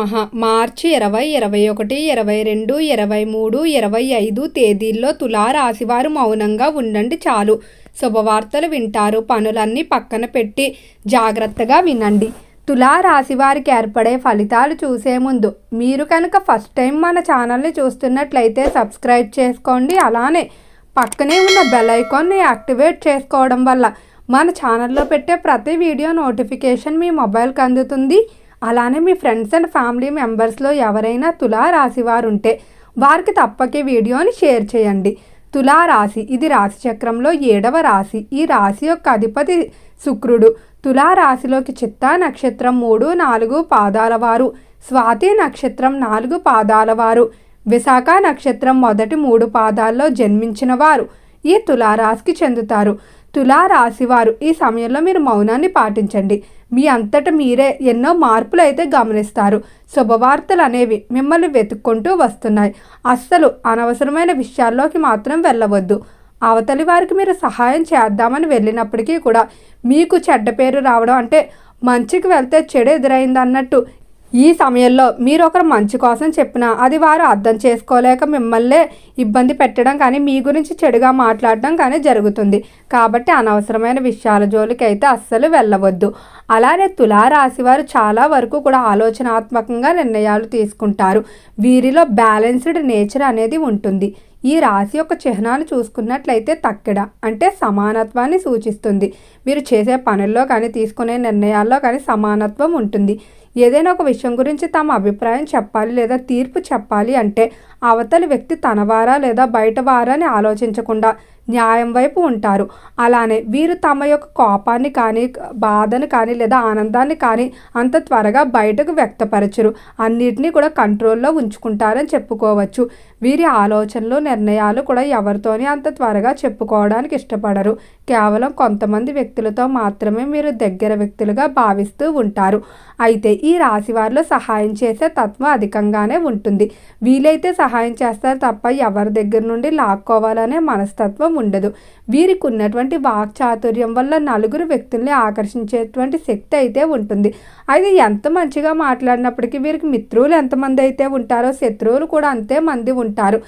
నమః. మార్చి 20, 21, 22, 23, 25 తేదీల్లో తులారాశివారు మౌనంగా ఉండండి చాలు. శుభవార్తలు వింటారు. పనులన్నీ పక్కన పెట్టి జాగ్రత్తగా వినండి. తులారాశివారికి ఏర్పడే ఫలితాలు చూసే ముందు మీరు కనుక ఫస్ట్ టైం మన ఛానల్ని చూస్తున్నట్లయితే సబ్స్క్రైబ్ చేసుకోండి. అలానే పక్కనే ఉన్న బెల్ ఐకాన్ని యాక్టివేట్ చేసుకోవడం వల్ల మన ఛానల్లో పెట్టే ప్రతి వీడియో నోటిఫికేషన్ మీ మొబైల్కి అందుతుంది. అలానే మీ ఫ్రెండ్స్ అండ్ ఫ్యామిలీ మెంబర్స్లో ఎవరైనా తులారాశివారు ఉంటే వారికి తప్పక వీడియోని షేర్ చేయండి. తులారాశి ఇది రాశి చక్రంలో 7వ రాశి. ఈ రాశి యొక్క అధిపతి శుక్రుడు. తులారాశిలోకి చిత్తా నక్షత్రం 3, 4 పాదాల వారు, స్వాతి నక్షత్రం 4 పాదాల వారు, విశాఖ నక్షత్రం మొదటి 3 పాదాల్లో జన్మించిన వారు ఈ తులారాశికి చెందుతారు. తులారాశివారు ఈ సమయంలో మీరు మౌనాన్ని పాటించండి. మీ అంతట మీరే ఎన్నో మార్పులు అయితే గమనిస్తారు. శుభవార్తలు అనేవి మిమ్మల్ని వెతుక్కుంటూ వస్తున్నాయి. అస్సలు అనవసరమైన విషయాల్లోకి మాత్రం వెళ్ళవద్దు. అవతలి వారికి మీరు సహాయం చేద్దామని వెళ్ళినప్పటికీ కూడా మీకు చెడ్డ పేరు రావడం, అంటే మంచికి వెళ్తే చెడు ఎదురైంది అన్నట్టు ఈ సమయంలో మీరు ఒకరు మంచి కోసం చెప్పినా అది వారు అర్థం చేసుకోలేక మిమ్మల్నే ఇబ్బంది పెట్టడం కానీ మీ గురించి చెడుగా మాట్లాడడం కానీ జరుగుతుంది. కాబట్టి అనవసరమైన విషయాల జోలికి అయితే అస్సలు వెళ్ళవద్దు. అలానే తులారాశి వారు చాలా వరకు కూడా ఆలోచనాత్మకంగా నిర్ణయాలు తీసుకుంటారు. వీరిలో బ్యాలెన్స్డ్ నేచర్ అనేది ఉంటుంది. ఈ రాశి యొక్క చిహ్నాలు చూసుకున్నట్లయితే తక్కెడ అంటే సమానత్వాన్ని సూచిస్తుంది. మీరు చేసే పనుల్లో కానీ తీసుకునే నిర్ణయాల్లో కానీ సమానత్వం ఉంటుంది. ఏదైనా ఒక విషయం గురించి తమ అభిప్రాయం చెప్పాలి లేదా తీర్పు చెప్పాలి అంటే అవతలి వ్యక్తి తనవారా లేదా బయటవారా అని ఆలోచించకుండా న్యాయం వైపు ఉంటారు. అలానే వీరు తమ యొక్క కోపాన్ని కానీ బాధను కానీ లేదా ఆనందాన్ని కానీ అంత త్వరగా బయటకు వ్యక్తపరచరు. అన్నిటినీ కూడా కంట్రోల్లో ఉంచుకుంటారని చెప్పుకోవచ్చు. వీరి ఆలోచనలు నిర్ణయాలు కూడా ఎవరితోని అంత త్వరగా చెప్పుకోవడానికి ఇష్టపడరు. కేవలం కొంతమంది వ్యక్తులతో మాత్రమే మీరు దగ్గర వ్యక్తులుగా భావిస్తూ ఉంటారు. అయితే ఈ రాశి వారిలో సహాయం చేసే తత్వం అధికంగానే ఉంటుంది. వీలైతే సహాయం చేస్తారు తప్ప ఎవరి దగ్గర నుండి లాక్కోవాలనే మనస్తత్వం ఉండదు. వీరికి ఉన్నటువంటి వాక్చాతుర్యం వల్ల నలుగురు వ్యక్తుల్ని ఆకర్షించేటువంటి శక్తి అయితే ఉంటుంది. అయితే ఎంత మంచిగా మాట్లాడినప్పటికీ వీరికి మిత్రులు ఎంతమంది అయితే ఉంటారో శత్రువులు కూడా అంతే మంది ఉంటారు.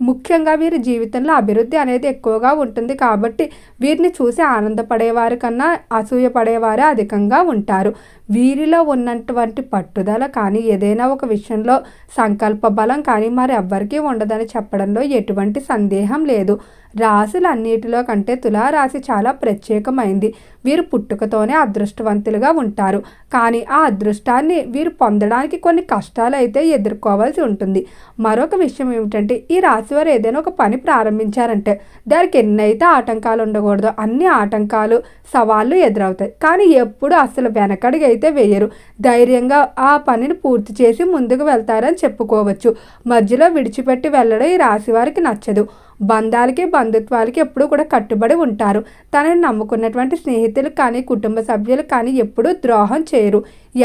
ముఖ్యంగా వీరి జీవితంలో అభివృద్ధి అనేది ఎక్కువగా ఉంటుంది. కాబట్టి వీరిని చూసి ఆనందపడేవారి కన్నా అసూయపడేవారే అధికంగా ఉంటారు. వీరిలో ఉన్నటువంటి పట్టుదల కానీ ఏదైనా ఒక విషయంలో సంకల్ప బలం కానీ మరి ఎవ్వరికీ ఉండదని చెప్పడంలో ఎటువంటి సందేహం లేదు. రాశులన్నిటిలో కంటే తులారాశి చాలా ప్రత్యేకమైంది. వీరు పుట్టుకతోనే అదృష్టవంతులుగా ఉంటారు. కానీ ఆ అదృష్టాన్ని వీరు పొందడానికి కొన్ని కష్టాలు అయితే ఎదుర్కోవాల్సి ఉంటుంది. మరొక విషయం ఏమిటంటే ఈ రాశి వారు ఏదైనా ఒక పని ప్రారంభించారంటే దానికి ఎన్నైతే ఆటంకాలు ఉండకూడదో అన్ని ఆటంకాలు సవాళ్ళు ఎదురవుతాయి. కానీ ఎప్పుడు అసలు వెనకడిగా అయితే వేయరు. ధైర్యంగా ఆ పనిని పూర్తి చేసి ముందుకు వెళ్తారని చెప్పుకోవచ్చు. మధ్యలో విడిచిపెట్టి వెళ్ళడం ఈ రాశి వారికి నచ్చదు. బంధాలకి బంధుత్వాలకి ఎప్పుడూ కూడా కట్టుబడి ఉంటారు. తనని నమ్ముకున్నటువంటి స్నేహితులకు కానీ కుటుంబ సభ్యులకు కానీ ఎప్పుడూ ద్రోహం చేయరు.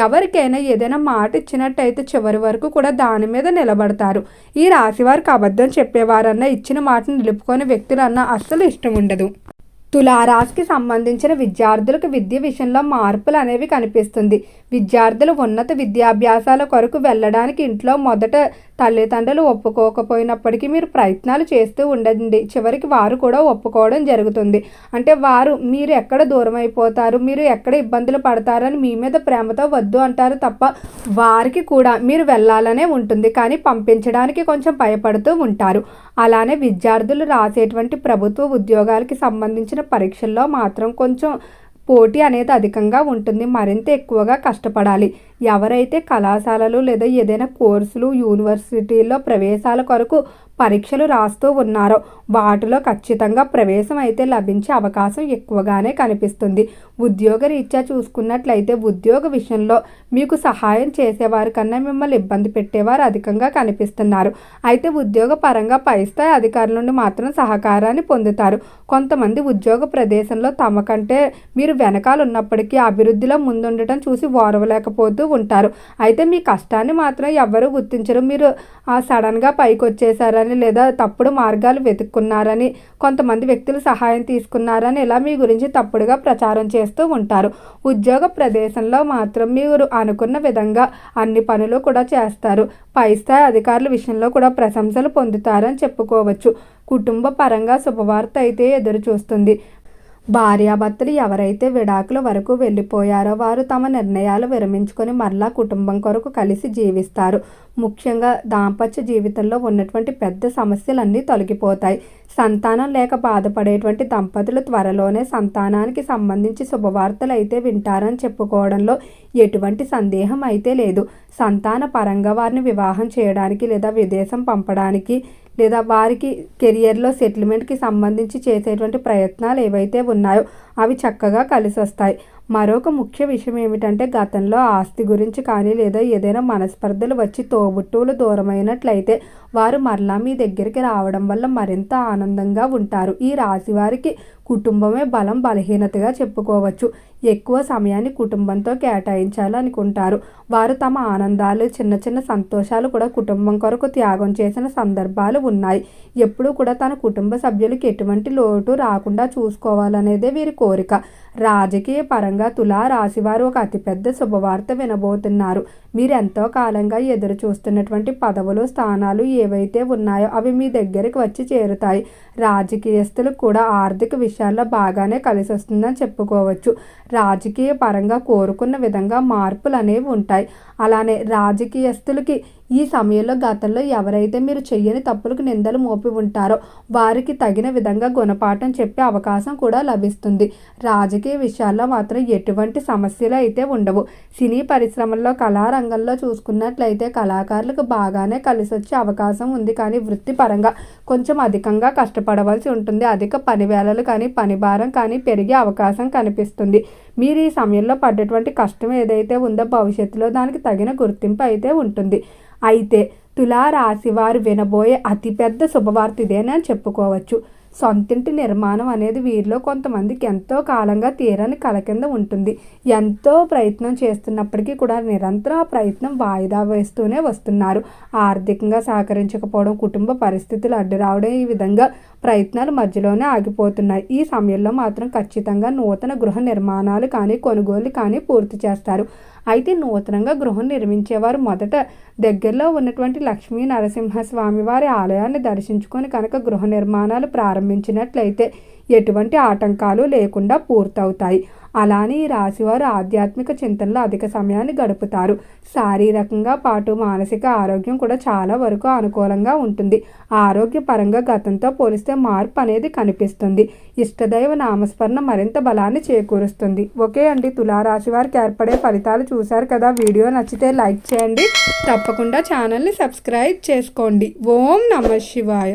ఎవరికైనా ఏదైనా మాట ఇచ్చినట్టయితే చివరి వరకు కూడా దాని మీద నిలబడతారు. ఈ రాశి వారికి అబద్ధం చెప్పేవారన్నా ఇచ్చిన మాటను నిలుపుకునే వ్యక్తులన్నా అస్సలు ఇష్టం ఉండదు. తులారాశికి సంబంధించిన విద్యార్థులకు విద్య విషయంలో మార్పులు అనేవి కనిపిస్తుంది. విద్యార్థులు ఉన్నత విద్యాభ్యాసాల కొరకు వెళ్ళడానికి ఇంట్లో మొదట తల్లిదండ్రులు ఒప్పుకోకపోయినప్పటికీ మీరు ప్రయత్నాలు చేస్తూ ఉండండి. చివరికి వారు కూడా ఒప్పుకోవడం జరుగుతుంది. అంటే వారు మీరు ఎక్కడ దూరం అయిపోతారు, మీరు ఎక్కడ ఇబ్బందులు పడతారని మీ మీద ప్రేమతో వద్దు అంటారు తప్ప వారికి కూడా మీరు వెళ్ళాలనే ఉంటుంది. కానీ పంపించడానికి కొంచెం భయపడుతూ ఉంటారు. అలానే విద్యార్థులు రాసేటువంటి ప్రభుత్వ ఉద్యోగాలకి సంబంధించిన పరీక్షల్లో మాత్రం కొంచెం పోటీ అనేది అధికంగా ఉంటుంది. మరింత ఎక్కువగా కష్టపడాలి. ఎవరైతే కళాశాలలు లేదా ఏదైనా కోర్సులు యూనివర్సిటీల్లో ప్రవేశాల కొరకు పరీక్షలు రాస్తూ ఉన్నారో వాటిలో ఖచ్చితంగా ప్రవేశం అయితే లభించే అవకాశం ఎక్కువగానే కనిపిస్తుంది. ఉద్యోగ రీత్యా చూసుకున్నట్లయితే ఉద్యోగ విషయంలో మీకు సహాయం చేసేవారి కన్నా మిమ్మల్ని ఇబ్బంది పెట్టేవారు అధికంగా కనిపిస్తున్నారు. అయితే ఉద్యోగ పరంగా పై స్థాయి అధికారుల నుండి మాత్రం సహకారాన్ని పొందుతారు. కొంతమంది ఉద్యోగ ప్రదేశంలో తమ కంటే మీరు వెనకాల ఉన్నప్పటికీ అభివృద్ధిలో ముందుండటం చూసి ఓర్వలేకపోతూ ఉంటారు. అయితే మీ కష్టాన్ని మాత్రం ఎవ్వరూ గుర్తించరు. మీరు సడన్గా పైకి వచ్చేసారని చేస్తున్నారని లేదా తప్పుడు మార్గాలు వెతుక్కున్నారని, కొంతమంది వ్యక్తులు సహాయం తీసుకున్నారని ఇలా మీ గురించి తప్పుడుగా ప్రచారం చేస్తూ ఉంటారు. ఉద్యోగ ప్రదేశంలో మాత్రం మీరు అనుకున్న విధంగా అన్ని పనులు కూడా చేస్తారు. పై స్థాయి అధికారుల విషయంలో కూడా ప్రశంసలు పొందుతారని చెప్పుకోవచ్చు. కుటుంబ పరంగా శుభవార్త అయితే ఎదురు చూస్తుంది. భార్యాభర్తలు ఎవరైతే విడాకుల వరకు వెళ్ళిపోయారో వారు తమ నిర్ణయాలు విరమించుకొని మరలా కుటుంబం కొరకు కలిసి జీవిస్తారు. ముఖ్యంగా దాంపత్య జీవితంలో ఉన్నటువంటి పెద్ద సమస్యలన్నీ తొలగిపోతాయి. సంతానం లేక బాధపడేటువంటి దంపతులు త్వరలోనే సంతానానికి సంబంధించి శుభవార్తలు అయితే వింటారని చెప్పుకోవడంలో ఎటువంటి సందేహం అయితే లేదు. సంతాన పరంగా వారిని వివాహం చేయడానికి లేదా విదేశం పంపడానికి లేదా వారికి కెరియర్లో సెటిల్మెంట్కి సంబంధించి చేసేటువంటి ప్రయత్నాలు ఏవైతే ఉన్నాయో అవి చక్కగా కలిసి వస్తాయి. మరొక ముఖ్య విషయం ఏమిటంటే గతంలో ఆస్తి గురించి కానీ లేదా ఏదైనా మనస్పర్ధలు వచ్చి తోబుట్టువులు దూరమైనట్లయితే వారు మరలా మీ దగ్గరికి రావడం వల్ల మరింత ఆనందంగా ఉంటారు. ఈ రాశి వారికి కుటుంబమే బలం బలహీనతగా చెప్పుకోవచ్చు. ఎక్కువ సమయాన్ని కుటుంబంతో కేటాయించాలనుకుంటారు. వారు తమ ఆనందాలు చిన్న చిన్న సంతోషాలు కూడా కుటుంబం కొరకు త్యాగం చేసిన సందర్భాలు ఉన్నాయి. ఎప్పుడూ కూడా తన కుటుంబ సభ్యులకి ఎటువంటి లోటు రాకుండా చూసుకోవాలనేదే వీరి కోరిక. రాజకీయ పరంగా తులా రాశివారు ఒక అతిపెద్ద శుభవార్త వినబోతున్నారు. మీరు ఎంతో కాలంగా ఎదురు చూస్తున్నటువంటి పదవులు స్థానాలు ఏవైతే ఉన్నాయో అవి మీ దగ్గరికి వచ్చి చేరుతాయి. రాజకీయస్తులకు కూడా ఆర్థిక విషయాల్లో బాగానే కలిసి వస్తుందని చెప్పుకోవచ్చు. రాజకీయ పరంగా కోరుకున్న విధంగా మార్పులు అనేవి ఉంటాయి. అలానే రాజకీయస్తులకి ఈ సమయంలో గతంలో ఎవరైతే మీరు చెయ్యని తప్పులకు నిందలు మోపి ఉంటారో వారికి తగిన విధంగా గుణపాఠం చెప్పే అవకాశం కూడా లభిస్తుంది. రాజకీయ విషయాల్లో మాత్రం ఎటువంటి సమస్యలు అయితే ఉండవు. సినీ పరిశ్రమల్లో కళారంగంలో చూసుకున్నట్లయితే కళాకారులకు బాగానే కలిసి వచ్చే అవకాశం ఉంది. కానీ వృత్తిపరంగా కొంచెం అధికంగా కష్టపడవలసి ఉంటుంది. అధిక పని వేళలు కానీ పని భారం కానీ పెరిగే అవకాశం కనిపిస్తుంది. మీరు ఈ సమయంలో పడ్డటువంటి కష్టం ఏదైతే ఉందో భవిష్యత్తులో దానికి తగిన గుర్తింపు అయితే ఉంటుంది. అయితే తులా రాశి వారు వినబోయే అతిపెద్ద శుభవార్త ఇదేనని చెప్పుకోవచ్చు. సొంతింటి నిర్మాణం అనేది వీరిలో కొంతమందికి ఎంతో కాలంగా తీరని కల కింద ఉంటుంది. ఎంతో ప్రయత్నం చేస్తున్నప్పటికీ కూడా నిరంతరం ఆ ప్రయత్నం వాయిదా వేస్తూనే వస్తున్నారు. ఆర్థికంగా సహకరించకపోవడం, కుటుంబ పరిస్థితులు అడ్డు రావడం, ఈ విధంగా ప్రయత్నాలు మధ్యలోనే ఆగిపోతున్నాయి. ఈ సమయంలో మాత్రం ఖచ్చితంగా నూతన గృహ నిర్మాణాలు కానీ కొనుగోలు కానీ పూర్తి చేస్తారు. అయితే నూతనంగా గృహం నిర్మించేవారు మొదట దగ్గరలో ఉన్నటువంటి లక్ష్మీ నరసింహస్వామి వారి ఆలయాన్ని దర్శించుకొని కనుక గృహ నిర్మాణాలు ప్రారంభించినట్లయితే ఎటువంటి ఆటంకాలు లేకుండా పూర్తవుతాయి. అలానే ఈ రాశివారు ఆధ్యాత్మిక చింతనలో అధిక సమయాన్ని గడుపుతారు. శారీరకంగా పాటు మానసిక ఆరోగ్యం కూడా చాలా వరకు అనుకూలంగా ఉంటుంది. ఆరోగ్యపరంగా గతంతో పోలిస్తే మార్పు అనేది కనిపిస్తుంది. ఇష్టదైవ నామస్మరణ మరింత బలాన్ని చేకూరుస్తుంది. ఓకే అండి, తులారాశి వారికి ఏర్పడే ఫలితాలు చూశారు కదా. వీడియో నచ్చితే లైక్ చేయండి. తప్పకుండా ఛానల్ని సబ్స్క్రైబ్ చేసుకోండి. ఓం నమః శివాయ.